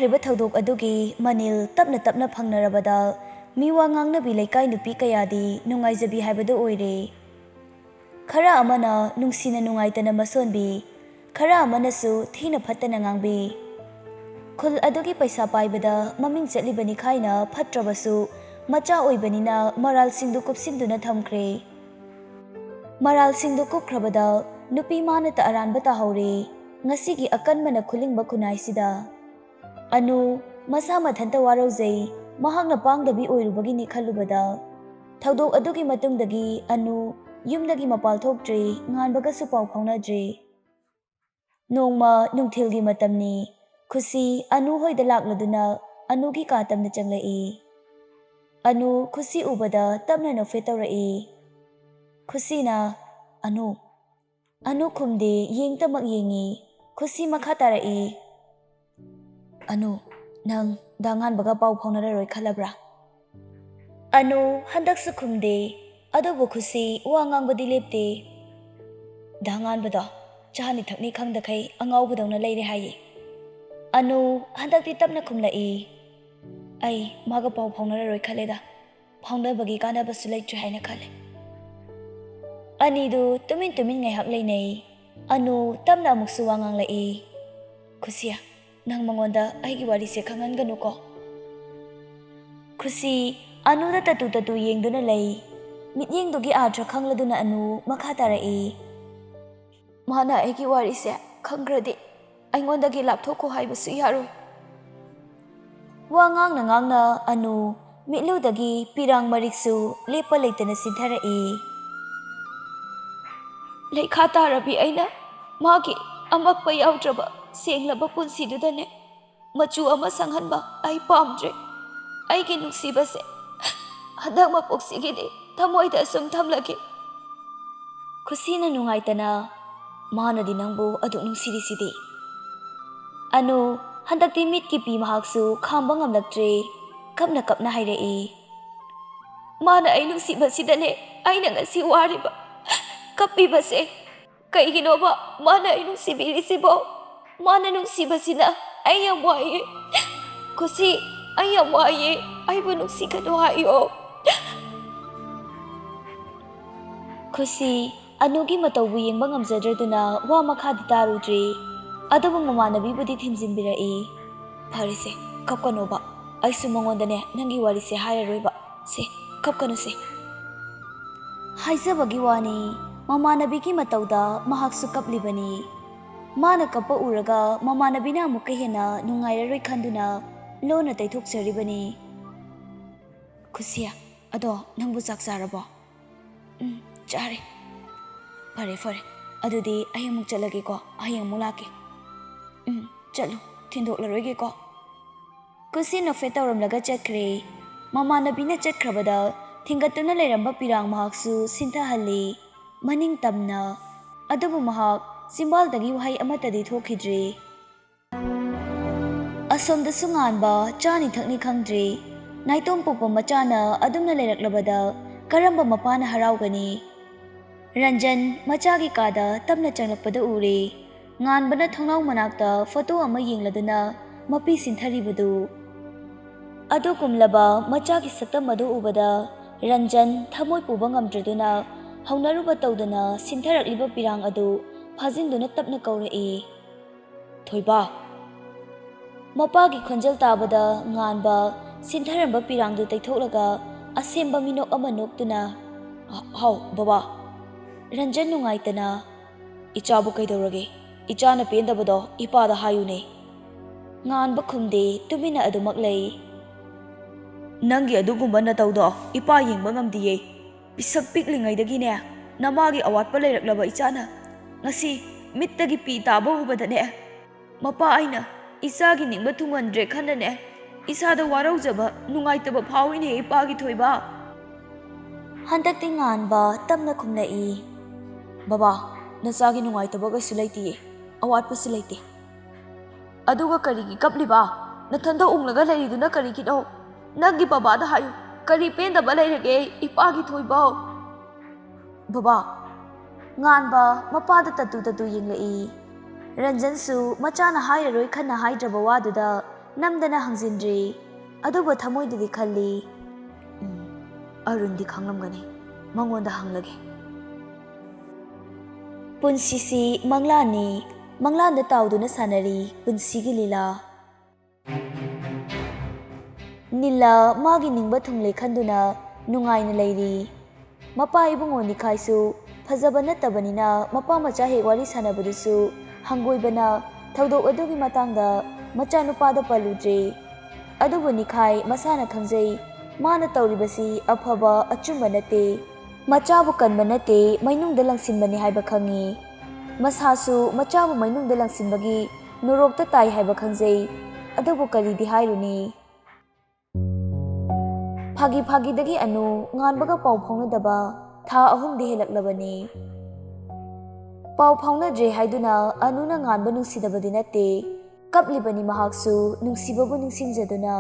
ꯊꯣꯛꯈ꯭ꯔꯤꯕ ꯊꯧꯗꯣꯛ ꯑꯗꯨꯒꯤ ꯃꯅꯤꯜ ꯇꯞꯅ ꯇꯞꯅ ꯐꯪꯅꯔꯕꯗ ꯃꯤꯋꯥ ꯉꯥꯡꯅꯕꯤ ꯂꯩꯀꯥꯏ ꯅꯨꯄꯤ ꯀꯌꯥꯗꯤ ꯅꯨꯡꯉꯥꯏꯖꯕꯤ ꯍꯥꯏꯕꯗꯨ ꯑꯣꯏꯔꯦ꯫ ꯈꯔ ꯑꯃꯅ ꯅꯨꯡꯁꯤꯅ ꯅꯨꯡꯉꯥꯏꯇꯅ ꯃꯁꯣꯟꯕꯤ, ꯈꯔ ꯑꯃꯅꯁꯨ ꯊꯤꯅ ꯐꯠꯇꯅ ꯉꯥꯡꯕꯤ꯫ ꯈꯨꯜ ꯑꯗꯨꯒꯤ ꯄꯩꯁꯥ ꯄꯥꯏꯕꯗ ꯃꯃꯤꯡ ꯆꯠꯂꯤꯕꯅꯤ ꯈꯥꯏꯅ ꯐꯠꯇ꯭ꯔꯕꯁꯨ ꯃꯆꯥ ꯑꯣꯏꯕꯅꯤꯅ ꯃꯔꯥꯜꯁꯤꯡꯗꯨ ꯀꯨꯞꯁꯤꯟꯗꯨꯅ ꯊꯝꯈ꯭ꯔꯦ꯫ ꯃꯔꯥꯜꯁꯤꯡꯗꯨ ꯀꯨꯞꯈ꯭ꯔꯕꯗ ꯅꯨꯄꯤ ꯃꯥꯅꯇ ꯑꯔꯥꯟꯕ ꯇꯥꯍꯧꯔꯦ ꯉꯁꯤꯒꯤ ꯑꯀꯟꯕꯅ ꯈꯨꯜꯂꯤꯡꯕ ꯈꯨꯟꯅꯥꯏꯁꯤꯗ꯫ ꯑꯅꯨ ꯃꯁꯥ ꯃꯊꯟꯇ ꯋꯥꯔꯧꯖꯩ ꯃꯍꯥꯛꯅ ꯄꯥꯡꯗꯕꯤ ꯑꯣꯏꯔꯨꯕꯒꯤꯅꯤ ꯈꯜꯂꯨꯕꯗ꯫ ꯊꯧꯗꯣꯛ ꯑꯗꯨꯒꯤ ꯃꯇꯨꯡꯗꯒꯤ ꯑꯅꯨ ꯌꯨꯝꯗꯒꯤ ꯃꯄꯥꯜ ꯊꯣꯛꯇ꯭ꯔꯦ, ꯉꯥꯟꯕꯒꯁꯨ ꯄꯥꯎ ꯐꯥꯎꯅꯗ꯭ꯔꯦ꯫ ꯅꯣꯡꯃ ꯅꯨꯡꯊꯤꯜꯒꯤ ꯃꯇꯝꯅꯤ꯫ ꯈꯨꯁꯤ ꯑꯅꯨ ꯍꯣꯏꯗ ꯂꯥꯛꯂꯗꯨꯅ ꯑꯅꯨꯒꯤ ꯀꯥ ꯇꯝꯅ ꯆꯪꯂꯛꯏ꯫ ꯑꯅꯨ ꯈꯨꯁꯤ ꯎꯕꯗ ꯇꯞꯅ ꯅꯣꯛꯐꯦꯠ ꯇꯧꯔꯛꯏ꯫ ꯈꯨꯁꯤꯅ ꯑꯅꯨ ꯈꯨꯝꯗꯦ, ꯌꯦꯡꯇꯃꯛ ꯌꯦꯡꯏ꯫ ꯈꯨꯁꯤ ꯃꯈꯥ ꯇꯥꯔꯛꯏ, ꯑꯅꯨ ꯅꯪ ꯉꯥꯟꯕꯒ ꯄꯥꯎ ꯐꯥꯎꯅꯔꯔꯣꯏ ꯈꯜꯂꯕ꯭ꯔꯥ? ꯑꯅꯨ ꯍꯟꯗꯛꯁꯨ ꯈꯨꯝꯗꯦ, ꯑꯗꯨꯕꯨ ꯈꯨꯁꯤ ꯋꯥ ꯉꯥꯡꯕꯗꯤ ꯂꯦꯞꯇꯦ꯫ ꯉꯥꯟꯕꯗꯣ ꯆꯥꯅꯤ ꯊꯛꯅꯤ ꯈꯪꯗꯈꯩ ꯑꯉꯥꯎꯕꯗꯧꯅ ꯂꯩꯔꯦ ꯍꯥꯏꯌꯦ꯫ ꯑꯅꯨ ꯍꯟꯗꯛꯇꯤ ꯇꯞꯅ ꯈꯨꯝꯂꯛꯏ, ꯑꯩ ꯃꯥꯒ ꯄꯥꯎ ꯐꯥꯎꯅꯔꯔꯣꯏ ꯈꯜꯂꯦꯗ, ꯐꯥꯎꯅꯕꯒꯤ ꯀꯥꯟꯅꯕꯁꯨ ꯂꯩꯇ꯭ꯔꯦ ꯍꯥꯏꯅ ꯈꯜꯂꯦ꯫ ꯑꯅꯤꯗꯨ ꯇꯨꯃꯤꯟ ꯇꯨꯃꯤꯟ ꯉꯥꯏꯍꯥꯛ ꯂꯩꯅꯩ꯫ ꯑꯅꯨ ꯇꯞꯅ ꯑꯃꯨꯛꯁꯨ ꯋꯥ ꯉꯥꯡꯂꯛꯏ, ꯈꯨꯁꯤꯌꯥ ꯅꯪ ꯃꯉꯣꯟꯗ ꯑꯩꯒꯤ ꯋꯥꯔꯤꯁꯦ ꯈꯪꯍꯟꯒꯅꯨꯀꯣ꯫ ꯈꯨꯁꯤ ꯑꯅꯨꯗ ꯇꯇꯨ ꯇꯇꯨ ꯌꯦꯡꯗꯨꯅ ꯂꯩ꯫ ꯃꯤꯠꯌꯦꯡꯗꯨꯒꯤ ꯑꯥꯔꯊ ꯈꯪꯂꯗꯨꯅ ꯑꯅꯨ ꯃꯈꯥ ꯇꯥꯔꯛꯏ, ꯃꯥꯅ ꯑꯩꯒꯤ ꯋꯥꯔꯤꯁꯦ ꯈꯪꯈ꯭ꯔꯗꯤ ꯑꯩꯉꯣꯟꯗꯒꯤ ꯂꯥꯞꯊꯣꯛꯈꯣ ꯍꯥꯏꯕꯁꯨ ꯌꯥꯔꯣꯏ꯫ ꯋꯥ ꯉꯥꯡꯅ ꯉꯥꯡꯅ ꯑꯅꯨ ꯃꯤꯠꯂꯨꯗꯒꯤ ꯄꯤꯔꯥꯡ ꯃꯔꯤꯛꯁꯨ ꯂꯦꯞꯄ ꯂꯩꯇꯅ ꯆꯤꯟꯊꯔꯛꯏ꯫ ꯂꯩꯈꯥ ꯇꯥꯔꯕꯤ ꯑꯩꯅ ꯃꯥꯒꯤ ꯑꯃꯛꯄ ꯌꯥꯎꯗ꯭ꯔꯕ ꯁꯦꯡꯂꯕ ꯄꯨꯟꯁꯤꯗꯨꯗꯅꯦ ꯃꯆꯨ ꯑꯃ ꯁꯪꯍꯟꯕ ꯑꯩ ꯄꯥꯝꯗ꯭ꯔꯦ꯫ ꯑꯩꯒꯤ ꯅꯨꯡꯁꯤꯕꯁꯦ ꯍꯟꯗꯛ ꯃꯄꯣꯛꯁꯤꯒꯤꯗꯤ ꯊꯃꯣꯏꯗ ꯑꯁꯨꯝ ꯊꯝꯂꯒꯦ꯫ ꯈꯨꯁꯤꯅ ꯅꯨꯡꯉꯥꯏꯇꯅ, ꯃꯥꯅꯗꯤ ꯅꯪꯕꯨ ꯑꯗꯨꯛ ꯅꯨꯡꯁꯤꯔꯤꯁꯤꯗꯤ꯫ ꯑꯅꯨ ꯍꯟꯗꯛꯇꯤ ꯃꯤꯠꯀꯤ ꯄꯤ ꯃꯍꯥꯛꯁꯨ ꯈꯥꯝꯕ ꯉꯝꯂꯛꯇ꯭ꯔꯦ, ꯀꯞꯅ ꯀꯞꯅ ꯍꯥꯏꯔꯛꯏ, ꯃꯥꯅ ꯑꯩ ꯅꯨꯡꯁꯤꯕꯁꯤꯗꯅꯦ ꯑꯩꯅ ꯉꯁꯤ ꯋꯥꯔꯤꯕ, ꯀꯞꯄꯤꯕꯁꯦ ꯀꯩꯒꯤꯅꯣꯕ ꯃꯥꯅ ꯑꯩ ꯅꯨꯡꯁꯤꯕꯤꯔꯤꯁꯤꯕꯣ? ꯃꯥꯅ ꯅꯨꯡꯁꯤꯕꯁꯤꯅ ꯑꯩ ꯌꯥꯝ ꯋꯥꯏꯌꯦ꯫ ꯈꯨꯁꯤ ꯑꯩ ꯌꯥꯝ ꯋꯥꯏꯌꯦ, ꯑꯩꯕꯨ ꯅꯨꯡꯁꯤꯒꯅꯨ ꯍꯥꯏꯌꯣ꯫ ꯈꯨꯁꯤ ꯑꯅꯨꯒꯤ ꯃꯇꯧꯕꯨ ꯌꯦꯡꯕ ꯉꯝꯖꯗ꯭ꯔꯗꯨꯅ ꯋꯥ ꯃꯈꯥꯗꯤ ꯇꯥꯔꯨꯗ꯭ꯔꯦ꯫ ꯑꯗꯨꯕꯨ ꯃꯃꯥꯟꯅꯕꯤꯕꯨꯗꯤ ꯊꯦꯝꯖꯤꯟꯕꯤꯔꯛꯏ, ꯐꯔꯦꯁꯦ ꯀꯞꯀꯅꯣꯕ, ꯑꯩꯁꯨ ꯃꯉꯣꯟꯗꯅꯦ ꯅꯪꯒꯤ ꯋꯥꯔꯤꯁꯦ ꯍꯥꯏꯔꯔꯣꯏꯕ, ꯁꯦ ꯀꯞꯀꯅꯨꯁꯦ꯫ ꯍꯥꯏꯖꯕꯒꯤ ꯋꯥꯅꯤ ꯃꯃꯥꯟꯅꯕꯤꯒꯤ ꯃꯇꯧꯗ ꯃꯍꯥꯛꯁꯨ ꯀꯞꯂꯤꯕꯅꯤ꯫ ꯃꯥꯅ ꯀꯞꯄ ꯎꯔꯒ ꯃꯃꯥꯟꯅꯕꯤꯅ ꯑꯃꯨꯛꯀ ꯍꯦꯟꯅ ꯅꯨꯡꯉꯥꯏꯔꯔꯣꯏ ꯈꯟꯗꯨꯅ ꯂꯣꯟꯅ ꯇꯩꯊꯣꯛꯆꯔꯤꯕꯅꯤ꯫ ꯈꯨꯁꯤꯌꯥ ꯑꯗꯣ ꯅꯪꯕꯨ ꯆꯥꯛ ꯆꯥꯔꯕꯣ? ꯆꯥꯔꯦ꯫ ꯐꯔꯦ ꯐꯔꯦ, ꯑꯗꯨꯗꯤ ꯑꯩ ꯑꯃꯨꯛ ꯆꯠꯂꯒꯦꯀꯣ, ꯍꯌꯦꯡ ꯑꯃꯨꯛ ꯂꯥꯛꯀꯦ꯫ ꯆꯠꯂꯨ, ꯊꯤꯟꯗꯣꯛꯂꯔꯣꯏꯒꯦꯀꯣ꯫ ꯈꯨꯁꯤ ꯅꯣꯛꯐꯦꯠ ꯇꯧꯔꯝꯂꯒ ꯆꯠꯈ꯭ꯔꯦ꯫ ꯃꯃꯥꯟꯅꯕꯤꯅ ꯆꯠꯈ꯭ꯔꯕꯗ ꯊꯤꯡꯒꯠꯇꯨꯅ ꯂꯩꯔꯝꯕ ꯄꯤꯔꯥꯡ ꯃꯍꯥꯛꯁꯨ ꯁꯤꯟꯊꯍꯜꯂꯤ ꯃꯅꯤꯡ ꯇꯝꯅ꯫ ꯑꯗꯨꯕꯨ ꯃꯍꯥꯛ ꯆꯤꯝꯕꯥꯜꯗꯒꯤ ꯋꯥꯍꯩ ꯑꯃꯠꯇꯗꯤ ꯊꯣꯛꯈꯤꯗ꯭ꯔꯦ꯫ ꯑꯁꯣꯝꯗꯁꯨ ꯉꯥꯟꯕ ꯆꯥꯅꯤ ꯊꯛꯅꯤ ꯈꯪꯗ꯭ꯔꯦ꯫ ꯅꯥꯏꯇꯣꯝ ꯄꯣꯛꯄ ꯃꯆꯥꯅ ꯑꯗꯨꯝꯅ ꯂꯩꯔꯛꯂꯕꯗ ꯀꯔꯝꯕ ꯃꯄꯥꯅ ꯍꯔꯥꯎꯒꯅꯤ? ꯔꯟꯖꯟ ꯃꯆꯥꯒꯤ ꯀꯥꯗ ꯇꯞꯅ ꯆꯪꯂꯛꯄꯗ ꯎꯔꯦ꯫ ꯉꯥꯟꯕꯅ ꯊꯣꯡꯅꯥꯎ ꯃꯅꯥꯛꯇ ꯐꯣꯇꯣ ꯑꯃ ꯌꯦꯡꯂꯗꯨꯅ ꯃꯄꯤ ꯁꯤꯟꯊꯔꯤꯕꯗꯨ꯫ ꯑꯗꯨꯒꯨꯝꯂꯕ ꯃꯆꯥꯒꯤ ꯁꯛꯇꯝ ꯑꯗꯨ ꯎꯕꯗ ꯔꯟꯖꯟ ꯊꯃꯣꯏ ꯄꯨꯕ ꯉꯝꯗ꯭ꯔꯗꯨꯅ ꯍꯧꯅꯔꯨꯕ ꯇꯧꯗꯅ ꯁꯤꯟꯊꯔꯛꯂꯤꯕ ꯄꯤꯔꯥꯡ ꯑꯗꯨ ꯐꯥꯖꯤꯟꯗꯨꯅ ꯇꯞꯅ ꯀꯧꯔꯛꯏ, ꯊꯣꯏꯕ꯫ ꯃꯄꯥꯒꯤ ꯈꯣꯟꯖꯦꯜ ꯇꯥꯕꯗ ꯉꯥꯟꯕ ꯁꯤꯟꯊꯔꯝꯕ ꯄꯤꯔꯥꯡꯗꯨ ꯇꯩꯊꯣꯛꯂꯒ ꯑꯁꯦꯝꯕ ꯃꯤꯅꯣꯛ ꯑꯃ ꯅꯣꯛꯇꯨꯅ, ꯍꯥꯎ ꯕꯕꯥ꯫ ꯔꯟꯖꯟ ꯅꯨꯡꯉꯥꯏꯇꯅ, ꯏꯆꯥꯕꯨ ꯀꯩꯗꯧꯔꯒꯦ? ꯏꯆꯥꯅ ꯄꯦꯟꯗꯕꯗꯣ ꯏꯄꯥꯗ ꯍꯥꯏꯌꯨꯅꯦ꯫ ꯉꯥꯟꯕ ꯈꯨꯝꯗꯦ, ꯇꯨꯃꯤꯟꯅ ꯑꯗꯨꯃꯛ ꯂꯩ꯫ ꯅꯪꯒꯤ ꯑꯗꯨꯒꯨꯝꯕ ꯅꯇꯧꯗꯣ ꯏꯄꯥ ꯌꯦꯡꯕ ꯉꯝꯗꯤꯌꯦ꯫ ꯄꯤꯁꯛ ꯄꯤꯛꯂꯤꯉꯩꯗꯒꯤꯅꯦ ꯅꯃꯥꯒꯤ ꯑꯋꯥꯠꯄ ꯂꯩꯔꯛꯂꯕ ꯏꯆꯥꯅ ꯉꯁꯤ ꯃꯤꯠꯇꯒꯤ ꯄꯤ ꯇꯥꯕ ꯎꯕꯗꯅꯦ ꯃꯄꯥ ꯑꯩꯅ ꯏꯆꯥꯒꯤ ꯅꯤꯡꯕ ꯊꯨꯡꯍꯟꯗ꯭ꯔꯦ ꯈꯟꯅꯅꯦ ꯏꯁꯥꯗ ꯋꯥꯔꯧꯖꯕ, ꯅꯨꯡꯉꯥꯏꯇꯕ ꯐꯥꯎꯏꯅꯦ ꯏꯄꯥꯒꯤ ꯊꯣꯏꯕ꯫ ꯍꯟꯗꯛꯇꯤ ꯉꯥꯟꯕ ꯇꯞꯅ ꯈꯨꯝꯂꯛꯏ, ꯕꯕꯥ ꯅꯆꯥꯒꯤ ꯅꯨꯡꯉꯥꯏꯇꯕ ꯀꯩꯁꯨ ꯂꯩꯇꯤꯌꯦ, ꯑꯋꯥꯠꯄꯁꯨ ꯂꯩꯇꯦ꯫ ꯑꯗꯨꯒ ꯀꯔꯤꯒꯤ ꯀꯞꯂꯤꯕ? ꯅꯊꯟꯗ ꯎꯡꯂꯒ ꯂꯩꯔꯤꯗꯨꯅ ꯀꯔꯤꯒꯤꯅꯣ? ꯅꯪꯒꯤ ꯕꯕꯥꯗ ꯍꯥꯏꯌꯨ, ꯀꯔꯤ ꯄꯦꯟꯗꯕ ꯂꯩꯔꯒꯦ ꯏꯄꯥꯒꯤ ꯊꯣꯏꯕ? ꯕꯕꯥ꯫ ꯉꯥꯟꯕ ꯃꯄꯥꯗ ꯇꯇꯨ ꯇꯇꯨ ꯌꯦꯡꯂꯛꯏ꯫ ꯔꯟꯖꯟꯁꯨ ꯃꯆꯥꯅ ꯍꯥꯏꯔꯔꯣꯏ ꯈꯟꯅ ꯍꯥꯏꯗ꯭ꯔꯕ ꯋꯥꯗꯨꯗ namdana hangzindri adubu thamoidadi khalli arundi khanglamgani mangonda hanglage punsisi manglani manglanda tauduna sanari punsigi lila nila magi ningba thungle khanduna nungaina leiri mapa ibungo nikhaisu fajaba nattabanina mapa macha he wari sanabadusu hangoibana thaudok adugi matangda macha nupada paludre adubu nikhai masana khangjai mana tauribasi afaba achumba nate machabu kanba nate mainungda langsinbani haiba khangi masasu machabu mainungda langsinbagi nurokta tai haiba khangjai adubu karidi hairuni phagi phagi dagi anu nganbaga pau phaunadaba tha ahumdi helaklabani pau phaunadre haiduna anuna nganba nungsidabadi nate kaplibani mahaksu nungsibabu ningsingjaduna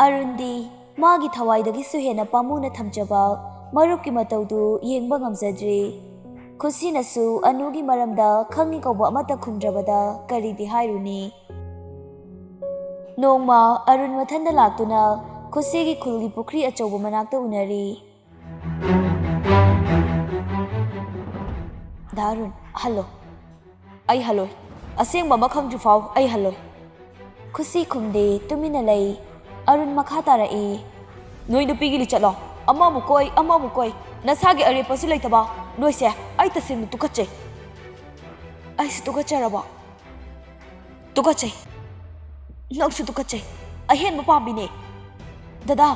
arundi magi thawaidagi su hena pamuna thamjaba marupki mataudu yengba ngamjadre khusinasu anugi maramda khangi kauba amata khumdrabada karidi hairuni nongma arun mathanda laktuna khusigi khulgi pukri achauba manakta unari darun hallo ai hallo aseng mama khangju fau ai hallo khusi khumde tumina lei arun makha tarai noi nupi gi chalo amma mukoi nasagi are pasu leitaba noise ai tasim tukache ai su tukacharaba tukache noksu tukache ahen mapa bine dada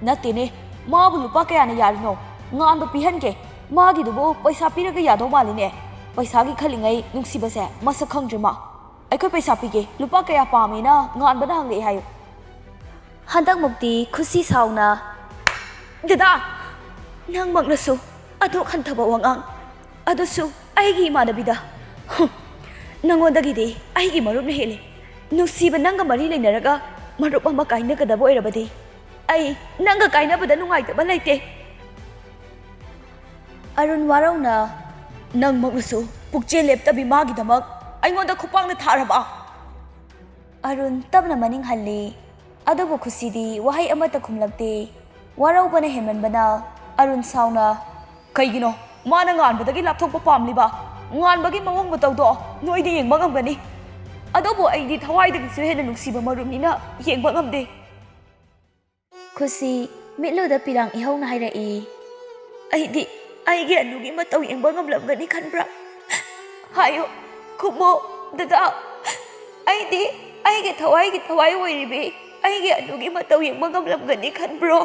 natine mabu lupa kaya na yarino ngan ba pihanke magi dubo paisa piraga yado maline paisa gi khalingai nungsibase masa khangjema aikoi paisa pige lupa kaya pamena ngan bana hangle hayo handak mukti khusi sauna dada nang magnasu adu khantaba wangang adusu aigi manabida nangondagi de aigi marup ne hele nusiba nanga mari leinaraga marup ama kaina kadabo irabadi ai nanga kaina bada nungai ta balaite arun warauna nang magnasu pukche lepta bi magi damak aingonda khupang na tharaba arun tabna maning halli adubu khusidi wahai amata khumlakte warau bana heman bana arun sauna kaigino mana ngan badagi lapthok pamliba ngan bagi mawong batawdo noide yeng magam gani adubu aidi thawai dagi su hena nungsiba marumnina yeng magam de khusi mitluda pirang ihong na hairai aidi aigi anugi mataw yeng magam lamgani khanbra hayo kumo dada aidi aigi thawai oiribi aigi anugi mataw yeng magam lamgani khanbro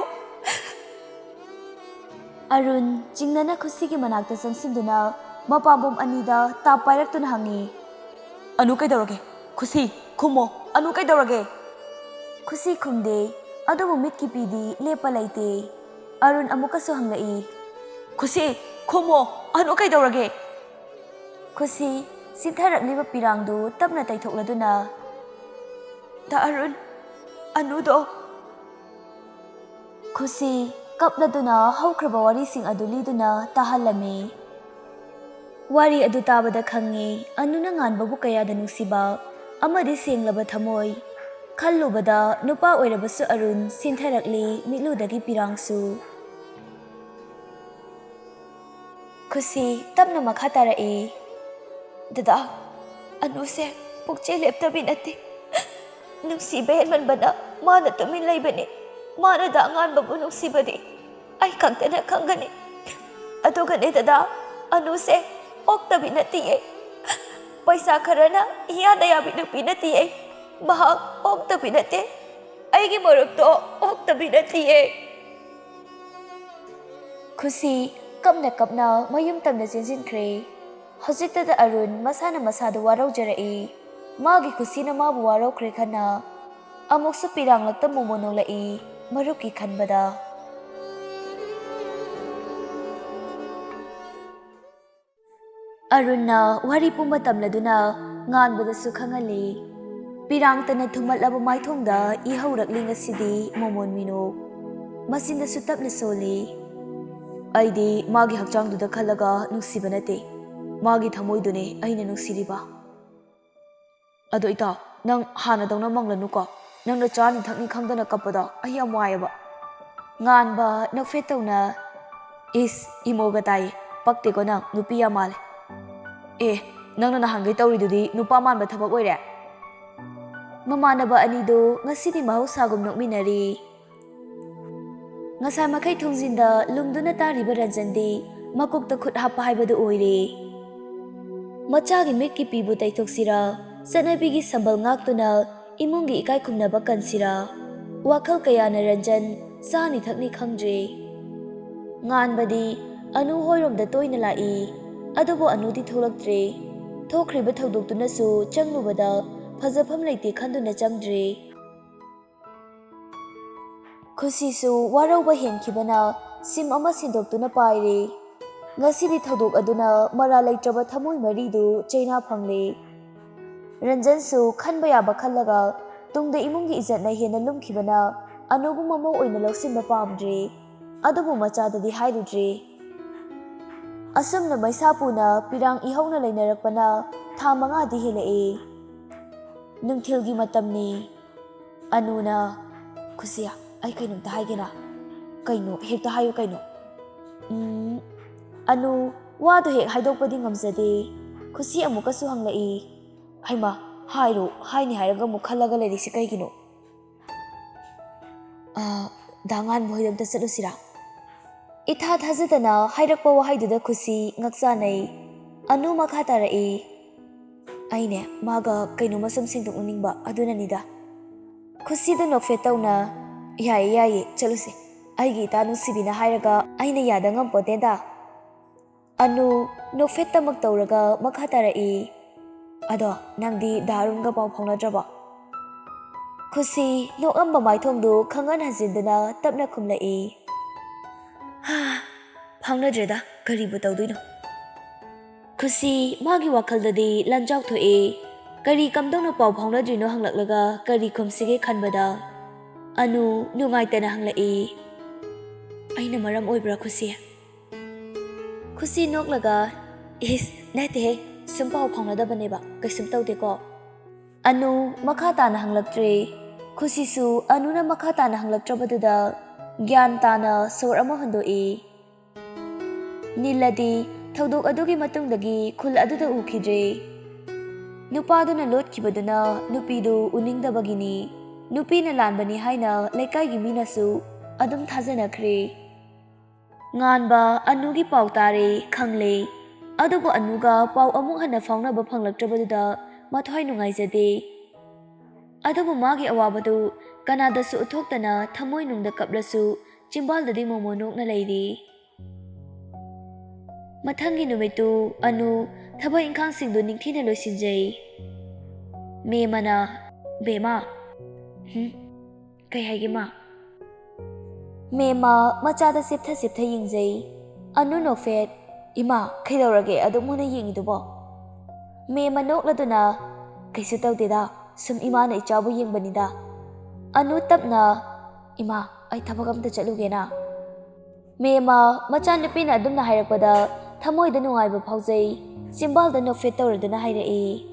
arun jingnana khusigi manakta sangsinduna mapabom anida ta pairaktuna hangi anu kaidorage khusi khumo anu kaidorage khusi khumde adubu mitki pidi lepa laite arun amukasu hanglai khusi khumo anu kaidorage khusi sitharakliba pirangdu tapna taithokladuna da arun anudo khusi kapladuna haukraba wari sing adu liduna tahalami wari adu tabada khangi anuna nganbabu kayada nungsiba amadi senglaba thamoi khallubada nupa oirabasu arun sintharakli mitludagi pirangsu khusi tapna makha tarai dada anuse pukche leptabi nate nungsiba henman bana mana tumin laibane mana da nganbabu nungsibadi ai kangtana khangani adugane dada anuse oktabi natiye paisa kharana iyada yabi nupi natiye bahak oktabi nate aigi marupto oktabi natiye khusi kapna mayum tamna jinjinkhre hojikta arun masana masadu warau jarai magi khusina mabu warau khre khana amuksu pirang lakta momonong lai marupki khanbada arunna wari pumba tamladuna nganbadasu khangali pirangtana thumatlaba maithongda ihaurakli ngasidi momon minok masindasu tapna soli aidi magi hakchangduda khalaga nungsiba nate magi thamoidune aina nungsiriba ado ita ꯅꯪ ꯍꯥꯟꯅꯗꯧꯅ ꯃꯪꯂꯅꯨꯀꯣ. ꯅꯪꯅ ꯆꯥꯅꯤ ꯊꯛꯅꯤ ꯈꯪꯗꯅ ꯀꯞꯄꯗꯣ ꯑꯩ ꯌꯥꯝ ꯋꯥꯏꯑꯦꯕ. ꯉꯥꯟꯕ ꯅꯣꯛꯐꯦꯠ ꯇꯧꯅ ꯏꯁ ꯏꯃꯣꯒ ꯇꯥꯏꯌꯦ. ꯄꯛꯇꯦꯀꯣ ꯅꯪ ꯅꯨꯄꯤ ꯌꯥꯝ ꯃꯥꯜꯂꯦ. ꯅꯪꯅ ꯅꯍꯥꯟꯒꯩ ꯇꯧꯔꯤꯗꯨꯗꯤ ꯅꯨꯄꯥ ꯃꯥꯟꯕ ꯊꯕꯛ ꯑꯣꯏꯔꯦ. ꯃꯃꯥꯟꯅꯕ ꯑꯅꯤꯗꯨ ꯉꯁꯤꯗꯤ ꯃꯍꯧꯁꯥꯒꯨꯝ ꯅꯣꯛꯃꯤꯟꯅꯔꯤ. ꯉꯁꯥꯏ ꯃꯈꯩ ꯊꯣꯡꯖꯤꯟꯗ ꯂꯨꯝꯗꯨꯅ ꯇꯥꯔꯤꯕ ꯔꯟꯖꯟꯗꯤ ꯃꯀꯣꯛꯇ ꯈꯨꯠ ꯍꯥꯞꯄ ꯍꯥꯏꯕꯗꯨ ꯑꯣꯏꯔꯦ. ꯃꯆꯥꯒꯤ ꯃꯤꯠꯀꯤ ꯄꯤꯕꯨ ꯇꯩꯊꯣꯛꯁꯤꯔꯥ, ꯆꯠꯅꯕꯤꯒꯤ ꯁꯝꯕꯜ ꯉꯥꯛꯇꯨꯅ ꯏꯃꯨꯡꯒꯤ ꯏꯀꯥꯏ ꯈꯨꯝꯅꯕ ꯀꯟꯁꯤꯔꯥ, ꯋꯥꯈꯜ ꯀꯌꯥꯅ ꯔꯟꯖꯟ ꯆꯥꯅꯤ ꯊꯛꯅꯤ ꯈꯪꯗ꯭ꯔꯦ. ꯉꯥꯟꯕꯗꯤ ꯑꯅꯨ ꯍꯣꯏꯔꯣꯝꯗ ꯇꯣꯏꯅ ꯂꯥꯛꯏ, ꯑꯗꯨꯕꯨ ꯑꯅꯨꯗꯤ ꯊꯣꯛꯂꯛꯇ꯭ꯔꯦ. ꯊꯣꯛꯈ꯭ꯔꯤꯕ ꯊꯧꯗꯣꯛꯇꯨꯅꯁꯨ ꯆꯪꯂꯨꯕꯗ ꯐꯖꯐꯝ ꯂꯩꯇꯦ ꯈꯟꯗꯨꯅ ꯆꯪꯗ꯭ꯔꯦ. ꯈꯨꯁꯤꯁꯨ ꯋꯥꯔꯧꯕ ꯍꯦꯟꯈꯤꯕꯅ ꯁꯤꯝ ꯑꯃ ꯁꯤꯟꯗꯣꯛꯇꯨꯅ ꯄꯥꯏꯔꯦ. ꯉꯁꯤꯗꯤ ꯊꯧꯗꯣꯛ ꯑꯗꯨꯅ ꯃꯔꯥꯜ ꯂꯩꯇ꯭ꯔꯕ ꯊꯃꯣꯏ ꯃꯔꯤꯗꯨ ꯆꯩꯅꯥ ꯐꯪꯂꯦ. ꯔꯟꯖꯟꯁꯨ ꯈꯟꯕ ꯌꯥꯕ ꯈꯜꯂꯒ ꯇꯨꯡꯗ ꯏꯃꯨꯡꯒꯤ ꯏꯖꯠꯅ ꯍꯦꯟꯅ ꯂꯨꯝꯈꯤꯕꯅ ꯑꯅꯨꯕꯨ ꯃꯃꯧ ꯑꯣꯏꯅ ꯂꯧꯁꯤꯟꯕ ꯄꯥꯝꯗ꯭ꯔꯦ. ꯑꯗꯨꯕꯨ ꯃꯆꯥꯗꯗꯤ ꯍꯥꯏꯔꯨꯗ꯭ꯔꯦ. ꯑꯁꯨꯝꯅ ꯃꯩꯁꯥꯄꯨꯅ ꯄꯤꯔꯥꯡ ꯏꯍꯧꯅ ꯂꯩꯅꯔꯛꯄꯅ ꯊꯥ 5ꯗꯤ ꯍꯦꯜꯂꯛꯑꯦ. ꯅꯨꯡꯊꯤꯜꯒꯤ ꯃꯇꯝꯅꯤ. ꯑꯅꯨꯅ ꯈꯨꯁꯤꯌꯥ ꯑꯩ ꯀꯩꯅꯣꯝꯇ ꯍꯥꯏꯒꯦꯅ. ꯀꯩꯅꯣ ꯍꯦꯛꯇ ꯍꯥꯏꯌꯨ ꯀꯩꯅꯣ. ꯑꯅꯨ ꯋꯥꯗꯣ ꯍꯦꯛ ꯍꯥꯏꯗꯣꯛꯄꯗꯤ ꯉꯝꯖꯗꯦ. ꯈꯨꯁꯤ ꯑꯃꯨꯛꯀꯁꯨ ꯍꯪꯂꯛꯏ. ꯍꯩꯃꯥ ꯍꯥꯏꯔꯣ, ꯍꯥꯏꯅꯤ ꯍꯥꯏꯔꯒ ꯑꯃꯨꯛ ꯈꯜꯂꯒ ꯂꯩꯔꯤꯁꯤ ꯀꯩꯒꯤꯅꯣ? ꯗꯥ ꯉꯥꯟꯕ ꯍꯣꯏꯗ ꯑꯝꯇ ꯆꯠꯂꯨꯁꯤꯔꯥ? ꯏꯊꯥ ꯊꯥꯖꯗꯅ ꯍꯥꯏꯔꯛꯄ ꯋꯥꯍꯩꯗꯨꯗ ꯈꯨꯁꯤ ꯉꯛꯆꯥꯅꯩ. ꯑꯅꯨ ꯃꯈꯥ ꯇꯥꯔꯛꯏ. ꯑꯩꯅꯦ ꯃꯥꯒ ꯀꯩꯅꯣꯝꯃ ꯁꯨꯝ ꯁꯦꯡꯗꯣꯛꯅꯅꯤꯡꯕ ꯑꯗꯨꯅꯅꯤꯗ. ꯈꯨꯁꯤꯗ ꯅꯣꯛꯐꯦꯠ ꯇꯧꯅ ꯌꯥꯏꯌꯦ ꯌꯥꯏꯌꯦ ꯆꯠꯂꯨꯁꯦ. ꯑꯩꯒꯤ ꯏꯇꯥ ꯅꯨꯡꯁꯤꯕꯤꯅ ꯍꯥꯏꯔꯒ ꯑꯩꯅ ꯌꯥꯗ ꯉꯝꯄꯣꯠꯇꯦꯗ. ꯑꯅꯨ ꯅꯣꯛꯐꯦꯠꯇꯃꯛ ꯇꯧꯔꯒ ꯃꯈꯥ ꯇꯥꯔꯛꯏ. ꯑꯗꯣ ꯅꯪꯗꯤ ꯗꯥ ꯑꯔꯨꯟꯒ ꯄꯥꯎ ꯐꯥꯎꯅꯗ꯭ꯔꯕꯣ? ꯈꯨꯁꯤ ꯅꯣꯛꯑꯝꯕ ꯃꯥꯏꯊꯣꯡꯗꯨ ꯈꯪꯍꯟ ꯍꯟꯖꯤꯟꯗꯨꯅ ꯇꯞꯅ ꯈꯨꯝꯂꯛꯏ. ꯐꯥꯎꯅꯗ꯭ꯔꯦꯗ, ꯀꯔꯤꯕꯨ ꯇꯧꯗꯣꯏꯅꯣ? ꯈꯨꯁꯤ ꯃꯥꯒꯤ ꯋꯥꯈꯜꯗꯗꯤ ꯂꯥꯟꯖꯥꯎ ꯊꯣꯛꯑꯦ. ꯀꯔꯤ ꯀꯝꯗꯧꯅ ꯄꯥꯎ ꯐꯥꯎꯅꯗ꯭ꯔꯤꯅꯣ ꯍꯪꯂꯛꯂꯒ ꯀꯔꯤ ꯈꯨꯝꯁꯤꯒꯦ ꯈꯟꯕꯗ ꯑꯅꯨ ꯅꯨꯡꯉꯥꯏꯇꯅ ꯍꯪꯂꯛꯏ. ꯑꯩꯅ ꯃꯔꯝ ꯑꯣꯏꯕ꯭ꯔꯥ ꯈꯨꯁꯤ? ꯈꯨꯁꯤ ꯅꯣꯛꯂꯒ ꯅꯠꯇꯦꯍꯦ, ꯁꯨꯝ ꯄꯥꯎ ꯐꯥꯎꯅꯗꯕꯅꯦꯕ, ꯀꯩꯁꯨꯝ ꯇꯧꯗꯦꯀꯣ? ꯑꯅꯨ ꯃꯈꯥ ताना हंगलक्ट्रे। खुशीसु अनुना मखा ताना हंगलक्ट्रबदुदा ग्यान ताना सोर अमा हंदोई। नीलदी थौदोक अदुगी मतुंगदगी खुल अदुदा उखिद्रे। नुपादुना लोटखिबदुना नुपीदु उनिंगदबगिनी। नुपीना लानबनी हाइना लेकाइगी मीनासु अदुम थाजनख्रे। nganba anugi paw tare khangle adubu anuga paw amuk hana faunaba phanglaktраbaduda mathoi nungaijade adubu magi awabadu kanadasu uthoktana thamoi nungda kaplasu chimbaldadi momonokna leiri mathangi numitu anu thabai ingkhang singdu ningthina loisinjei me mana bema kai haige ma Mema machada siptha yingjei anu no fet ima khaidorage adumuna yingidubo Mema nokladuna kaisu tawdeda sum ima na ichabu yingbanida anu tapna ima ai thabak amta chalugena Mema macha nupina adumna hairakpada thamoida nungaiba phaujei simbalda no fet tawraduna hairai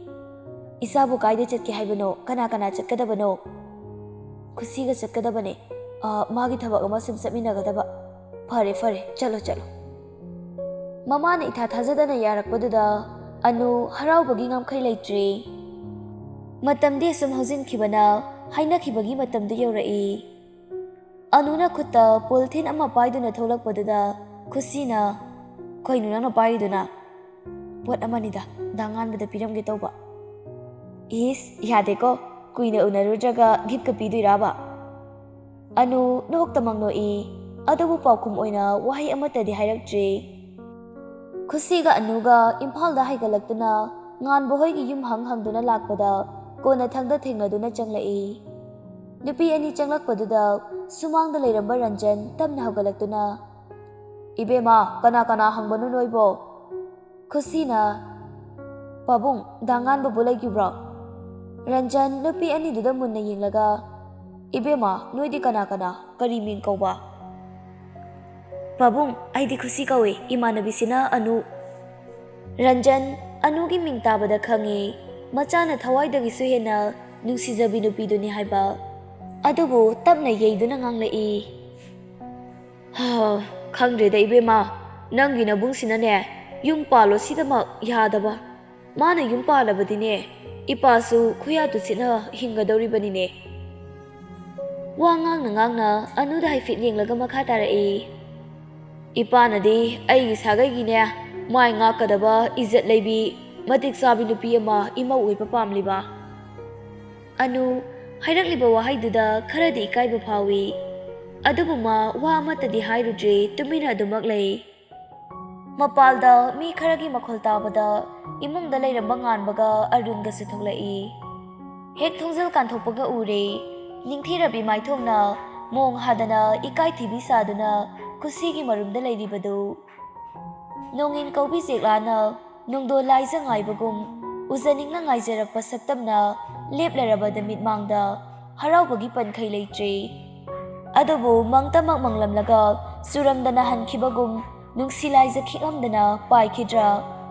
isabu kaide chatki haibano kana chatkadabano khusiga chatkadabane मागी थबक अमा SIM चटमिनगदबा फरे फरे चलो चलो mama ने इथा थाजदना यारकपदुदा अनु हरावबगी ngamkhai leitre matamdi sum hojin khibana haina khibagi matamdu yaurai anuna khutta polthin ama paiduna tholakpaduda khusina koinu nangna paiduna pot amanida dangan bada piramge tawba is yade ko kuina unarujaga gift ka piduiraba Anu noktamang noi adubu paukum oina wahi amatadi hairaktre Khusiga anuga imphalda haigalaktuna ngan bohoigi yum hangduna lakpada kona thangda thengnaduna changlai nupi ani changlakpaduda sumangda leiramba Ranjan tamna hagalaktuna Ibema kana hangbanu noibo Khusina Pabung dangan babulai gibra Ranjan nupi ani duda munna yinglaga Ibema noidi kana kari ming kauba Pabung aidi khusi kawe imanabisina anu Ranjan anugi ming tabada khangi machana thawaidagi su hena ꯅꯨꯡꯁꯤꯖꯕꯤ ꯅꯨꯄꯤꯗꯨꯅꯤ ꯍꯥꯏꯕ ꯑꯗꯨꯕꯨ ꯇꯞꯅ ꯌꯩꯗꯨꯅ ꯉꯥꯡꯂꯛꯏ꯫ ꯈꯪꯗ꯭ꯔꯦꯗ ꯏꯕꯦꯝꯃ, ꯅꯪꯒꯤ ꯅꯕꯨꯡꯁꯤꯅꯅꯦ ꯌꯨꯝ ꯄꯥꯜꯂꯣ ꯁꯤꯗꯃꯛ ꯌꯥꯗꯕ, ꯃꯥꯅ ꯌꯨꯝ ꯄꯥꯜꯂꯕꯗꯤꯅꯦ ꯏꯄꯥꯁꯨ ꯈꯨꯌꯥ ꯇꯨꯁꯤꯠꯅ ꯍꯤꯡꯒꯗꯧꯔꯤꯕꯅꯤꯅꯦ꯫ ꯋꯥ ꯉꯥꯡꯅ ꯉꯥꯡꯅ ꯑꯅꯨꯗ ꯍꯥꯏꯐꯦꯠ ꯌꯦꯡꯂꯒ ꯃꯈꯥ ꯇꯥꯔꯛꯏ꯫ ꯏꯄꯥꯅꯗꯤ ꯑꯩꯒꯤ ꯁꯥꯒꯩꯒꯤꯅꯦ ꯃꯥꯏ ꯉꯥꯛꯀꯗꯕ ꯏꯖꯠ ꯂꯩꯕꯤ ꯃꯇꯤꯛ ꯆꯥꯕꯤ ꯅꯨꯄꯤ ꯑꯃ ꯏꯃꯧ ꯑꯣꯏꯕ ꯄꯥꯝꯂꯤꯕ꯫ ꯑꯅꯨ ꯍꯥꯏꯔꯛꯂꯤꯕ ꯋꯥꯍꯩꯗꯨꯗ ꯈꯔꯗꯤ ꯏꯀꯥꯏꯕ ꯐꯥꯎꯏ, ꯑꯗꯨꯕꯨ ꯃꯥ ꯋꯥ ꯑꯃꯠꯇꯗꯤ ꯍꯥꯏꯔꯨꯗ꯭ꯔꯦ, ꯇꯨꯃꯤꯟꯅ ꯑꯗꯨꯃꯛ ꯂꯩ꯫ ꯃꯄꯥꯜꯗ ꯃꯤ ꯈꯔꯒꯤ ꯃꯈꯣꯜ ꯇꯥꯕꯗ ꯏꯃꯨꯡꯗ ꯂꯩꯔꯝꯕ ꯉꯥꯟꯕꯒ ꯑꯔꯨꯟꯒꯁꯨ ꯊꯣꯛꯂꯛꯏ꯫ ꯍꯦꯛ ꯊꯣꯡꯖꯦꯜ ꯀꯥꯟꯊꯣꯛꯄꯒ ꯎꯔꯦ ꯅꯤꯡꯊꯤꯔꯕꯤ ꯃꯥꯏꯊꯣꯡꯅ ꯃꯣꯡ ꯍꯥꯗꯅ ꯏꯀꯥꯏꯊꯤꯕꯤ ꯁꯥꯗꯨꯅ ꯈꯨꯁꯤꯒꯤ ꯃꯔꯨꯝꯗ ꯂꯩꯔꯤꯕꯗꯨ꯫ ꯅꯣꯡꯏꯟ ꯀꯧꯕꯤ ꯆꯦꯛꯂꯥꯅ ꯅꯣꯡꯗꯣꯜ ꯂꯥꯏꯖ ꯉꯥꯏꯕꯒꯨꯝ ꯎꯖꯅꯤꯡꯅ ꯉꯥꯏꯖꯔꯛꯄ ꯁꯛꯇꯝꯅ ꯂꯦꯞꯂꯔꯕꯗ ꯃꯤꯠꯃꯥꯡꯗ ꯍꯔꯥꯎꯕꯒꯤ ꯄꯟꯈꯩ ꯂꯩꯇ꯭ꯔꯦ꯫ ꯑꯗꯨꯕꯨ ꯃꯪꯇꯃꯛ ꯃꯪꯂꯝꯂꯒ ꯆꯨꯔꯝꯗꯅ ꯍꯟꯈꯤꯕꯒꯨꯝ ꯅꯨꯡꯁꯤ ꯂꯥꯏꯖ ꯈꯤꯛꯂꯝꯗꯅ ꯄꯥꯏꯈꯤꯗ꯭ꯔꯥ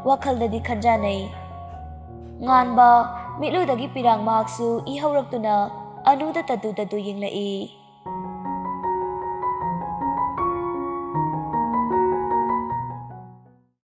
ꯋꯥꯈꯜꯗꯗꯤ ꯈꯟꯖꯥꯅꯩ꯫ ꯉꯥꯟꯕ ꯃꯤꯠꯂꯨꯗꯒꯤ ꯄꯤꯔꯥꯡ ꯃꯍꯥꯛꯁꯨ ꯏꯍꯧꯔꯛꯇꯨꯅ ꯑꯅꯨꯗ ꯇꯇꯨ ꯇꯇꯨ ꯌꯦꯡꯂꯛꯏ꯫